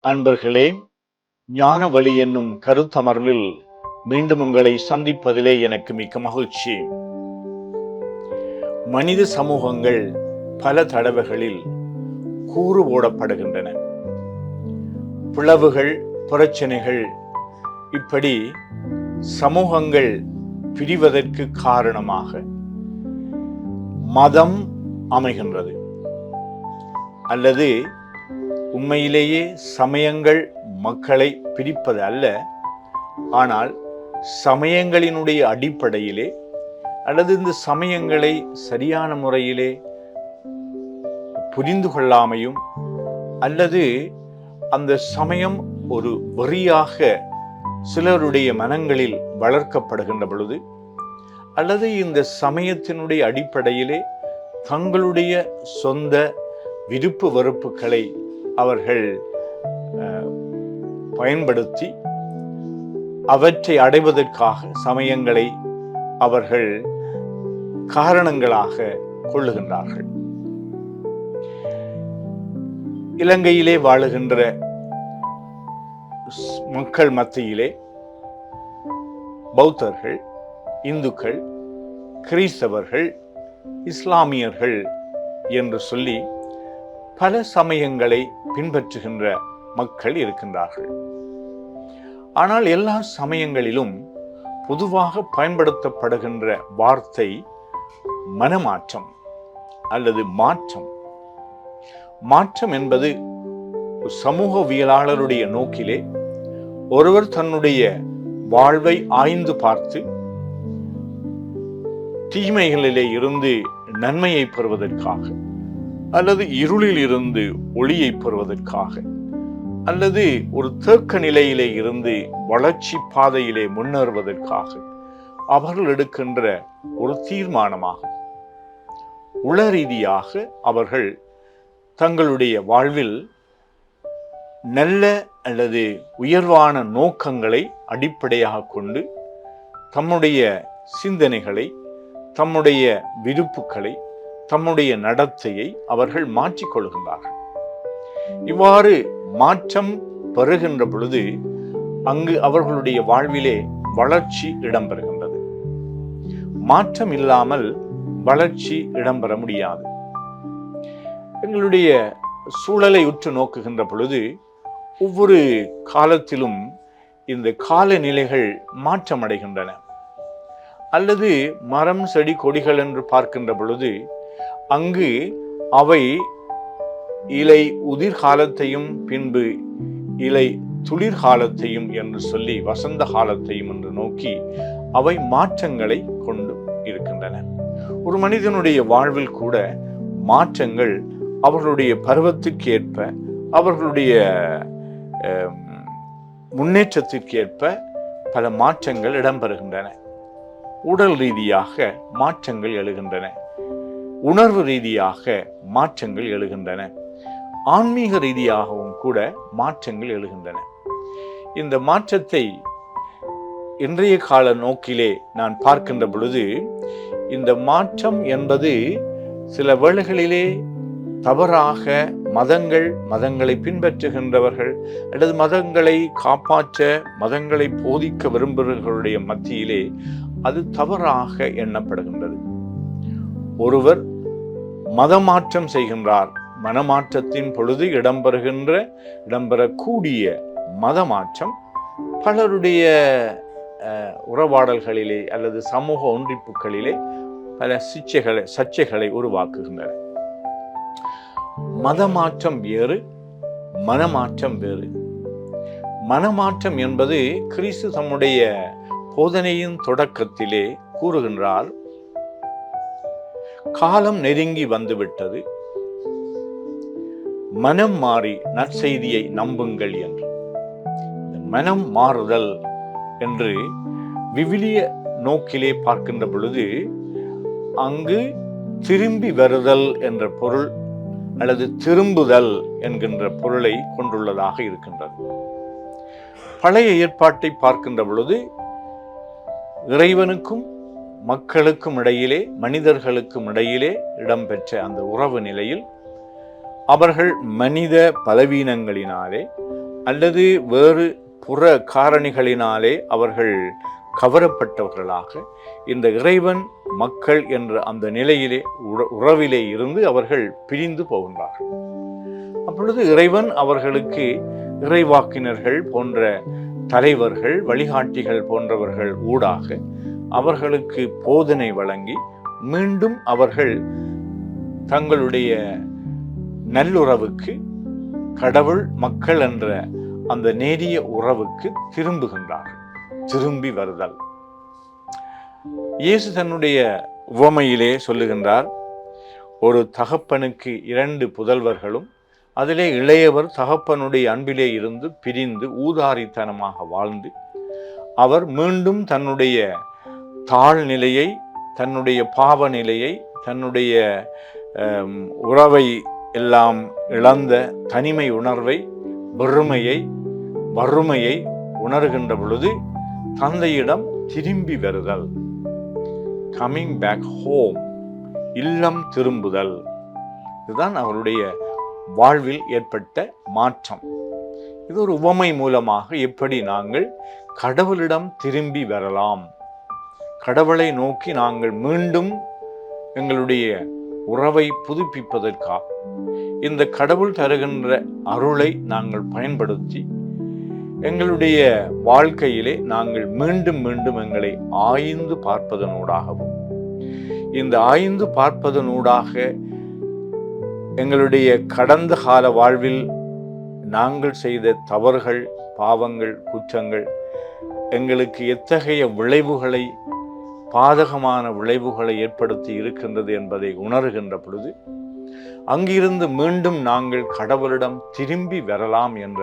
அன்பர்களே, ஞான வழி என்னும் கருத்தமர்வில் மீண்டும் உங்களை சந்திப்பதிலே எனக்கு மிக்க மகிழ்ச்சி. மனித சமூகங்கள் பல தடவைகளில் கூறு போடப்படுகின்றன. பிளவுகள், பிரச்சனைகள், இப்படி சமூகங்கள் பிரிவதற்கு காரணமாக மதம் அமைகின்றது. அல்லது உண்மையிலேயே சமயங்கள் மக்களை பிரிப்பது அல்ல, ஆனால் சமயங்களினுடைய அடிப்படையிலே அல்லது இந்த சமயங்களை சரியான முறையிலே புரிந்து கொள்ளாமையும் அல்லது அந்த சமயம் ஒரு வெறியாக சிலருடைய மனங்களில் வளர்க்கப்படுகின்ற பொழுது, அல்லது இந்த சமயத்தினுடைய அடிப்படையிலே தங்களுடைய சொந்த விருப்பு வெறுப்புகளை அவர்கள் பயன்படுத்தி அவற்றை அடைவதற்காக சமயங்களை அவர்கள் காரணங்களாக கொள்ளுகின்றார்கள். இலங்கையிலே வாழுகின்ற மக்கள் மத்தியிலே பௌத்தர்கள், இந்துக்கள், கிறிஸ்தவர்கள், இஸ்லாமியர்கள் என்று சொல்லி பல சமயங்களை பின்பற்றுகின்ற மக்கள் இருக்கின்றார்கள். ஆனால் எல்லா சமயங்களிலும் பொதுவாக பயன்படுத்தப்படுகின்ற வார்த்தை மனமாற்றம் அல்லது மாற்றம். மாற்றம் என்பது சமூகவியலாளருடைய நோக்கிலே ஒருவர் தன்னுடைய வாழ்வை ஆய்ந்து பார்த்து தீமைகளிலே இருந்து நன்மையை பெறுவதற்காக, அல்லது இருளில் இருந்து ஒளியை பெறுவதற்காக, அல்லது ஒரு தேக்க நிலையிலே இருந்து வளர்ச்சி பாதையிலே முன்னேறுவதற்காக அவர்கள் எடுக்கின்ற ஒரு தீர்மானமாகும். உள ரீதியாக அவர்கள் தங்களுடைய வாழ்வில் நல்ல அல்லது உயர்வான நோக்கங்களை அடிப்படையாக கொண்டு தம்முடைய சிந்தனைகளை, தம்முடைய விருப்புகளை, தம்முடைய நடத்தையை அவர்கள் மாற்றிக்கொள்கின்றார்கள். இவ்வாறு மாற்றம் பெறுகின்ற பொழுது அங்கு அவர்களுடைய வாழ்விலே வளர்ச்சி இடம்பெறுகின்றது. மாற்றம் இல்லாமல் வளர்ச்சி இடம்பெற முடியாது. எங்களுடைய சூழலை உற்று நோக்குகின்ற பொழுது ஒவ்வொரு காலத்திலும் இந்த காலநிலைகள் மாற்றம் அடைகின்றன. அல்லது மரம், செடி, கொடிகள் என்று பார்க்கின்ற பொழுது அங்கு அவை இலை உதிர் காலத்தையும் பின்பு இலை துளிர் காலத்தையும் என்று சொல்லி வசந்த காலத்தையும் என்று நோக்கி அவை மாற்றங்களை கொண்டு இருக்கின்றன. ஒரு மனிதனுடைய வாழ்வில் கூட மாற்றங்கள் அவர்களுடைய பருவத்திற்கு ஏற்ப, அவர்களுடைய முன்னேற்றத்திற்கு ஏற்ப பல மாற்றங்கள் இடம்பெறுகின்றன. உடல் ரீதியாக மாற்றங்கள் எழுகின்றன, உணர்வு ரீதியாக மாற்றங்கள் எழுகின்றன, ஆன்மீக ரீதியாகவும் கூட மாற்றங்கள் எழுகின்றன. இந்த மாற்றத்தை இன்றைய கால நோக்கிலே நான் பார்க்கின்ற பொழுது, இந்த மாற்றம் என்பது சில வேளைகளிலே தவறாக மதங்களை பின்பற்றுகின்றவர்கள் அல்லது மதங்களை காப்பாற்ற, மதங்களை போதிக்க விரும்புகிறவர்களுடைய மத்தியிலே அது தவறாக எண்ணப்படுகின்றது. ஒருவர் மதமாற்றம் செய்கின்றார். மனமாற்றத்தின் பொழுது இடம்பெறக்கூடிய மதமாற்றம் பலருடைய உறவாடல்களிலே அல்லது சமூக ஒன்றிப்புகளிலே பல சர்ச்சைகளை உருவாக்குகின்றன. மதமாற்றம் வேறு, மனமாற்றம் வேறு. மனமாற்றம் என்பது கிறிஸ்து தம்முடைய போதனையின் தொடக்கத்திலே கூறுகின்றார், காலம் நெருங்கி வந்துவிட்டது, மனம் மாறி நற்செய்தியை நம்புங்கள் என்று. மனம் மாறுதல் என்று விவிலிய நோக்கிலே பார்க்கின்ற பொழுது அங்கு திரும்பி வருதல் என்ற பொருள் அல்லது திரும்புதல் என்கின்ற பொருளை கொண்டுள்ளதாக இருக்கின்றது. பழைய ஏற்பாட்டை பார்க்கின்ற பொழுது இறைவனுக்கும் மக்களுக்கும் இடையிலே, மனிதர்களுக்கும் இடையிலே இடம்பெற்ற அந்த உறவு நிலையில் அவர்கள் மனித பலவீனங்களினாலே அல்லது வேறு புற காரணிகளினாலே அவர்கள் கவரப்பட்டவர்களாக இந்த இறைவன் மக்கள் என்ற அந்த நிலையிலே உறவிலே இருந்து அவர்கள் பிரிந்து போகின்றார்கள். அப்பொழுது இறைவன் அவர்களுக்கு இறைவாக்கினர்கள் போன்ற தலைவர்கள், வழிகாட்டிகள் போன்றவர்கள் ஊடாக அவர்களுக்கு போதனை வழங்கி மீண்டும் அவர்கள் தங்களுடைய நல்லுறவுக்கு, கடவுள் மக்கள் என்ற அந்த நேரிய உறவுக்கு திரும்புகின்றார்கள். திரும்பி வருதல். இயேசு தன்னுடைய உவமையிலே சொல்லுகின்றார், ஒரு தகப்பனுக்கு 2 புதல்வர்களும் அதிலே இளையவர் தகப்பனுடைய அன்பிலே இருந்து பிரிந்து ஊதாரித்தனமாக வாழ்ந்து அவர் மீண்டும் தன்னுடைய தாழ்நிலையை, தன்னுடைய பாவ நிலையை, தன்னுடைய உறவை எல்லாம் இழந்த தனிமை உணர்வை, வெறுமையை, வறுமையை உணர்கின்ற பொழுது தந்தையிடம் திரும்பி வருதல், கமிங் பேக் ஹோம், இல்லம் திரும்புதல். இதுதான் அவருடைய வாழ்வில் ஏற்பட்ட மாற்றம். இது ஒரு உவமை மூலமாக எப்படி நாங்கள் கடவுளிடம் திரும்பி வரலாம், கடவுளை நோக்கி நாங்கள் மீண்டும் எங்களுடைய உறவை புதுப்பிப்பதற்காக இந்த கடவுள் தருகின்ற அருளை நாங்கள் பயன்படுத்தி எங்களுடைய வாழ்க்கையிலே நாங்கள் மீண்டும் மீண்டும் எங்களை ஆய்ந்து பார்ப்பதனூடாகவும், இந்த ஆய்ந்து பார்ப்பதனூடாக எங்களுடைய கடந்த கால வாழ்வில் நாங்கள் செய்த தவறுகள், பாவங்கள், குற்றங்கள் எங்களுக்கு எத்தகைய விளைவுகளை, பாதகமான விளைவுகளை ஏற்படுத்தி இருக்கின்றது என்பதை உணர்கின்ற பொழுது அங்கிருந்து மீண்டும் நாங்கள் கடவுளிடம் திரும்பி வரலாம் என்ற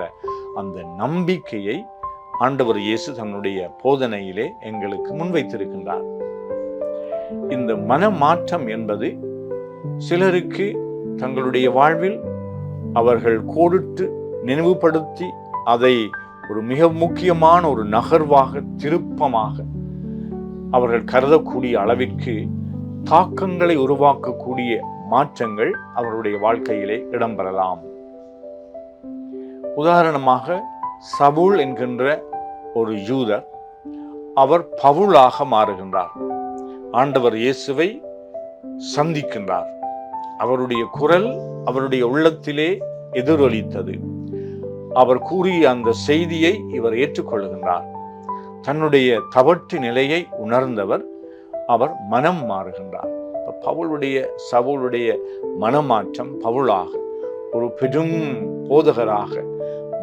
அந்த நம்பிக்கையை ஆண்டவர் இயேசு தன்னுடைய போதனையிலே எங்களுக்கு முன்வைத்திருக்கின்றார். இந்த மனமாற்றம் என்பது சிலருக்கு தங்களுடைய வாழ்வில் அவர்கள் கோடிட்டு நினைவுபடுத்தி அதை ஒரு மிக முக்கியமான ஒரு நகர்வாக, திருப்பமாக அவர்கள் கருதக்கூடிய அளவிற்கு தாக்கங்களை உருவாக்கக்கூடிய மாற்றங்கள் அவருடைய வாழ்க்கையிலே இடம்பெறலாம். உதாரணமாக சவுல் என்கின்ற ஒரு யூதர், அவர் பவுலாக மாறுகின்றார். ஆண்டவர் இயேசுவை சந்திக்கின்றார். அவருடைய குரல் அவருடைய உள்ளத்திலே எதிரொலித்தது. அவர் கூறிய அந்த செய்தியை இவர் ஏற்றுக்கொள்கின்றார். தன்னுடைய தவற்று நிலையை உணர்ந்தவர் அவர் மனம் மாறுகின்றார். சவுளுடைய மனமாற்றம் பவுலாக ஒரு பெரும் போதகராக,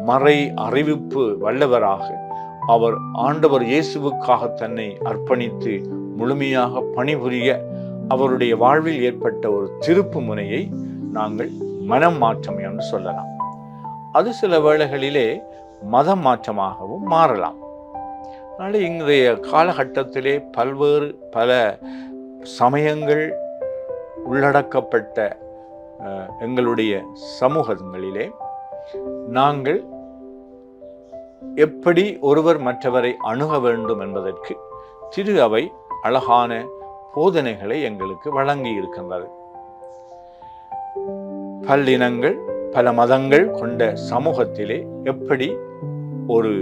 மறை அறிவிப்பு வல்லவராக அவர் ஆண்டவர் இயேசுவுக்காக தன்னை அர்ப்பணித்து முழுமையாக பணிபுரிய அவருடைய வாழ்வில் ஏற்பட்ட ஒரு திருப்பு முனையை நாங்கள் மனம் மாற்றம் என்று சொல்லலாம். அது சில வேளைகளிலே மதம் மாற்றமாகவும் மாறலாம். அதனால இன்றைய காலகட்டத்திலே பல சமயங்கள் உள்ளடக்கப்பட்ட எங்களுடைய சமூகங்களிலே நாங்கள் எப்படி ஒருவர் மற்றவரை அணுக வேண்டும் என்பதற்கு திரு அவை அழகான போதனைகளை எங்களுக்கு வழங்கி இருக்கின்றது. பல்லினங்கள், பல மதங்கள் கொண்ட சமூகத்திலே எப்படி ஒரு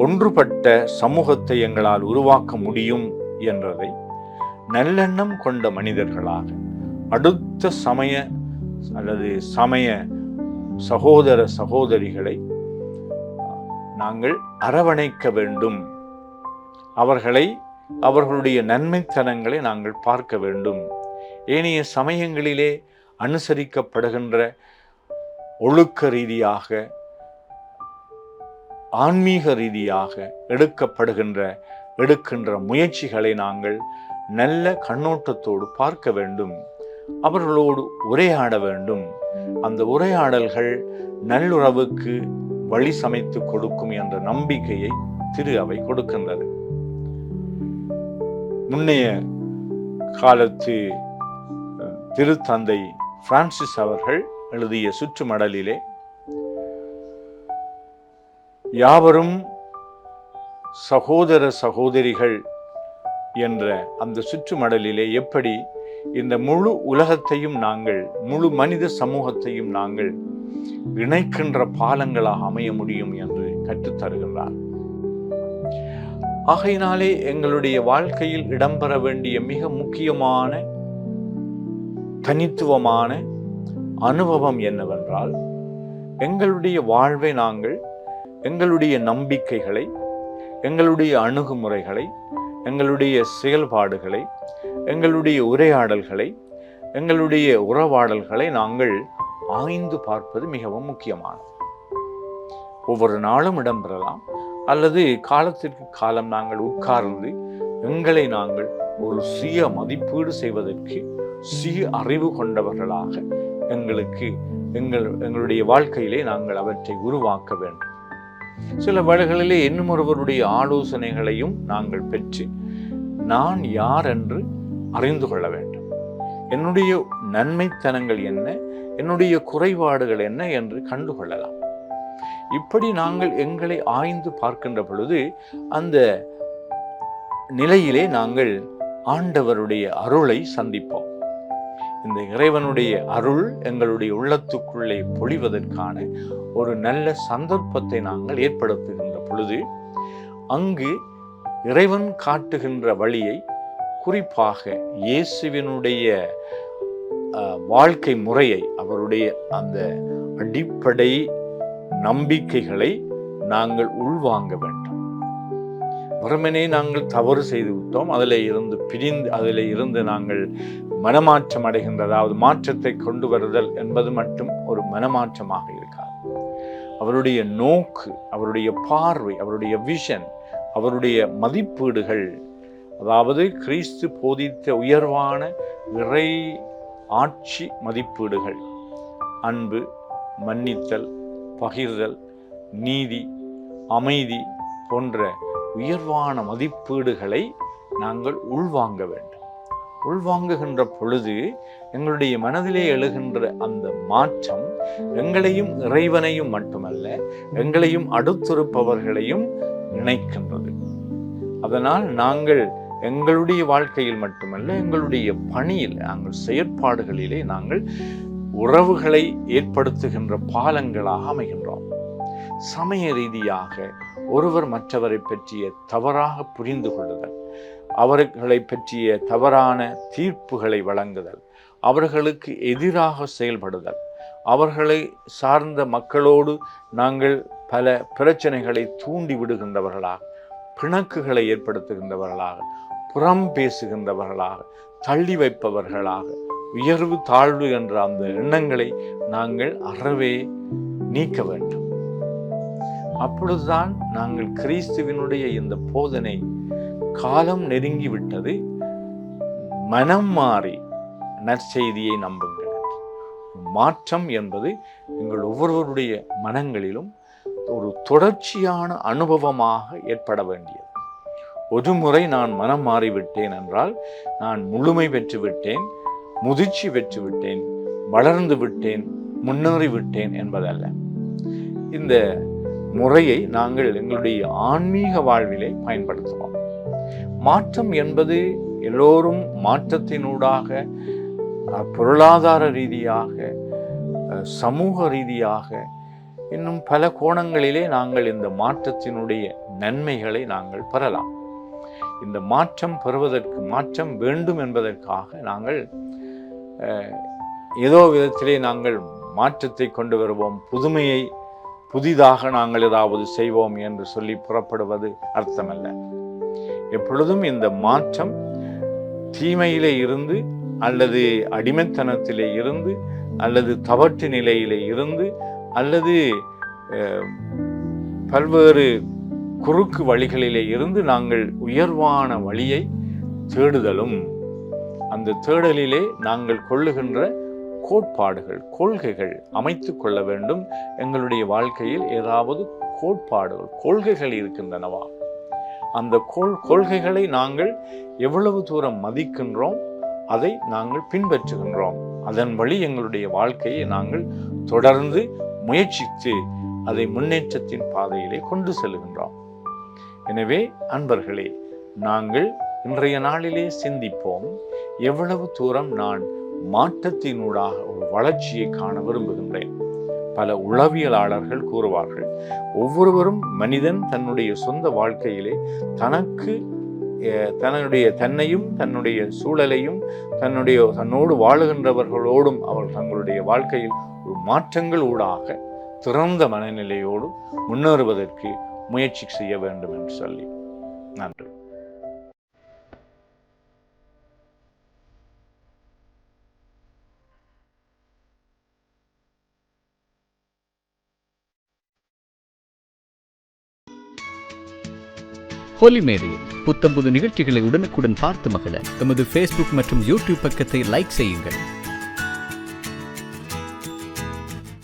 ஒன்றுபட்ட சமூகத்தை எங்களால் உருவாக்க முடியும் என்றதை நல்லெண்ணம் கொண்ட மனிதர்களாக அடுத்த சமய அல்லது சமய சகோதர சகோதரிகளை நாங்கள் அரவணைக்க வேண்டும். அவர்களுடைய நன்மைத்தனங்களை நாங்கள் பார்க்க வேண்டும். ஏனைய சமயங்களிலே அனுசரிக்கப்படுகின்ற ஒழுக்க ரீதியாக, ஆன்மீக ரீதியாக எடுக்கின்ற முயற்சிகளை நாங்கள் நல்ல கண்ணோட்டத்தோடு பார்க்க வேண்டும். அவர்களோடு உரையாட வேண்டும். அந்த உரையாடல்கள் நல்லுறவுக்கு வழி சமைத்து கொடுக்கும் என்ற நம்பிக்கையை திரு அவை கொடுக்கின்றது. முன்னைய காலத்து திருத்தந்தை பிரான்சிஸ் அவர்கள் எழுதிய சுற்றுமடலிலே யாவரும் சகோதர சகோதரிகள் என்ற அந்த சுற்றுமடலிலே எப்படி இந்த முழு உலகத்தையும் நாங்கள், முழு மனித சமூகத்தையும் நாங்கள் இணைக்கின்ற பாலங்களாக அமைய முடியும் என்று கற்றுத் தருகின்றார். ஆகையினாலே எங்களுடைய வாழ்க்கையில் இடம்பெற வேண்டிய மிக முக்கியமான தனித்துவமான அனுபவம் என்னவென்றால், எங்களுடைய வாழ்வை நாங்கள் எங்களுடைய நம்பிக்கைகளை, எங்களுடைய அணுகுமுறைகளை, எங்களுடைய செயல்பாடுகளை, எங்களுடைய உரையாடல்களை, எங்களுடைய உறவாடல்களை நாங்கள் ஆய்ந்து பார்ப்பது மிகவும் முக்கியமானது. ஒவ்வொரு நாளும் இடம்பெறலாம், அல்லது காலத்திற்கு காலம் நாங்கள் உட்கார்ந்து எங்களை நாங்கள் ஒரு சுய மதிப்பீடு செய்வதற்கு சுய அறிவு கொண்டவர்களாக எங்களுடைய வாழ்க்கையிலே நாங்கள் அவற்றை உருவாக்க வேண்டும். சில வேளைகளிலே இன்னும் ஒருவருடைய ஆலோசனைகளையும் நாங்கள் பெற்று நான் யார் என்று அறிந்து கொள்ள வேண்டும். என்னுடைய நன்மைத்தனங்கள் என்ன, என்னுடைய குறைபாடுகள் என்ன என்று கண்டுகொள்ளலாம். இப்படி நாங்கள் எங்களை ஆய்ந்து பார்க்கின்ற பொழுது அந்த நிலையிலே நாங்கள் ஆண்டவருடைய அருளை சந்திப்போம். இந்த இறைவனுடைய அருள் எங்களுடைய உள்ளத்துக்குள்ளே பொழிவதற்கான ஒரு நல்ல சந்தர்ப்பத்தை நாங்கள் ஏற்படுத்துகின்ற பொழுது அங்கு இறைவன் காட்டுகின்ற வழியை, குறிப்பாக இயேசுவினுடைய வாழ்க்கை முறையை, அவருடைய அந்த அடிப்படை நம்பிக்கைகளை நாங்கள் உள்வாங்க வேண்டும். வெறுமனே நாங்கள் தவறு செய்து விட்டோம், அதில் இருந்து நாங்கள் மனமாற்றம் அடைகின்ற, அதாவது மாற்றத்தை கொண்டு வருதல் என்பது மட்டும் ஒரு மனமாற்றமாக இருக்காது. அவருடைய நோக்கு, அவருடைய பார்வை, அவருடைய விஷன், அவருடைய மதிப்பீடுகள், அதாவது கிறிஸ்து போதித்த உயர்வான இறை ஆட்சி மதிப்பீடுகள், அன்பு, மன்னித்தல், பகிர்தல், நீதி, அமைதி போன்ற உயர்வான மதிப்பீடுகளை நாங்கள் உள்வாங்க வேண்டும். உள்வாங்குகின்ற பொழுது எங்களுடைய மனதிலே எழுகின்ற அந்த மாற்றம் எங்களையும் இறைவனையும் மட்டுமல்ல, எங்களையும் அடுத்திருப்பவர்களையும் இணைக்கின்றது. அதனால் நாங்கள் எங்களுடைய வாழ்க்கையில் மட்டுமல்ல, எங்களுடைய பணியில், நாங்கள் செயற்பாடுகளிலே நாங்கள் உறவுகளை ஏற்படுத்துகின்ற பாலங்களாக அமைகின்றோம். சமய ரீதியாக ஒருவர் மற்றவரை பற்றிய தவறாக புரிந்து கொள்ளுதல், அவர்களை பற்றிய தவறான தீர்ப்புகளை வழங்குதல், அவர்களுக்கு எதிராக செயல்படுதல், அவர்களை சார்ந்த மக்களோடு நாங்கள் பல பிரச்சனைகளை தூண்டி விடுகின்றவர்களாக, பிணக்குகளை ஏற்படுத்துகின்றவர்களாக, புறம் பேசுகின்றவர்களாக, தள்ளி வைப்பவர்களாக, உயர்வு தாழ்வு என்ற அந்த எண்ணங்களை நாங்கள் அறவே நீக்க வேண்டும். அப்பொழுதுதான் நாங்கள் கிறிஸ்துவினுடைய இந்த போதனை காலம் நெருங்கிவிட்டது, மனம் மாறி நற்செய்தியை நம்புங்கள். மாற்றம் என்பது எங்கள் ஒவ்வொருவருடைய மனங்களிலும் ஒரு தொடர்ச்சியான அனுபவமாக ஏற்பட வேண்டியது. ஒரு முறை நான் மனம் மாறிவிட்டேன் என்றால் நான் முழுமை பெற்று விட்டேன், முதிர்ச்சி பெற்று விட்டேன், வளர்ந்து விட்டேன், முன்னேறி விட்டேன் என்பதல்ல. இந்த முறையை நாங்கள் எங்களுடைய ஆன்மீக வாழ்விலே பயன்படுத்துவோம். மாற்றம் என்பது எல்லோரும் மாற்றத்தினூடாக பொருளாதார ரீதியாக, சமூக ரீதியாக, இன்னும் பல கோணங்களிலே நாங்கள் இந்த மாற்றத்தினுடைய நன்மைகளை நாங்கள் பெறலாம். இந்த மாற்றம் பெறுவதற்கு, மாற்றம் வேண்டும் என்பதற்காக நாங்கள் ஏதோ விதத்திலே நாங்கள் மாற்றத்தை கொண்டு வருவோம், புதிதாக நாங்கள் ஏதாவது செய்வோம் என்று சொல்லி புறப்படுவது அர்த்தமல்ல. எப்பொழுதும் இந்த மாற்றம் தீமையிலே இருந்து, அல்லது அடிமைத்தனத்திலே இருந்து, அல்லது தவற்று நிலையிலே இருந்து, அல்லது பல்வேறு குறுக்கு வழிகளிலே இருந்து நாங்கள் உயர்வான வழியை தேடுதலும், அந்த தேடலிலே நாங்கள் கொள்ளுகின்ற கோட்பாடுகள், கொள்கைகள் அமைத்து கொள்ள வேண்டும். எங்களுடைய வாழ்க்கையில் ஏதாவது கோட்பாடுகள், கொள்கைகள் இருக்கின்றனவா? அந்த கொள்கைகளை நாங்கள் எவ்வளவு தூரம் மதிக்கின்றோம், அதை நாங்கள் பின்பற்றுகின்றோம். அதன் வழி எங்களுடைய வாழ்க்கையை நாங்கள் தொடர்ந்து முயற்சித்து அதை முன்னேற்றத்தின் பாதையிலே கொண்டு செல்கின்றோம். எனவே அன்பர்களே, நாங்கள் இன்றைய நாளிலே சிந்திப்போம், எவ்வளவு தூரம் நான் மாற்றத்தினூடாக ஒரு வளர்ச்சியை காண விரும்புகின்றேன். பல உளவியலாளர்கள் கூறுவார்கள். ஒவ்வொருவரும் மனிதன் தன்னுடைய சொந்த வாழ்க்கையிலே தன்னையும் தன்னுடைய சூழலையும் தன்னோடு வாழுகின்றவர்களோடும் அவர் தங்களுடைய வாழ்க்கையில் ஒரு மாற்றங்கள் ஊடாக திறந்த மனநிலையோடு முன்னேறுவதற்கு முயற்சி செய்ய வேண்டும் என்று சொல்லி நன்றி. ஹோலி மேடையில் புத்தம்புது நிகழ்ச்சிகளை உடனுக்குடன் பார்த்து மகிழ எமது Facebook மற்றும் YouTube பக்கத்தை லைக் செய்யுங்கள்.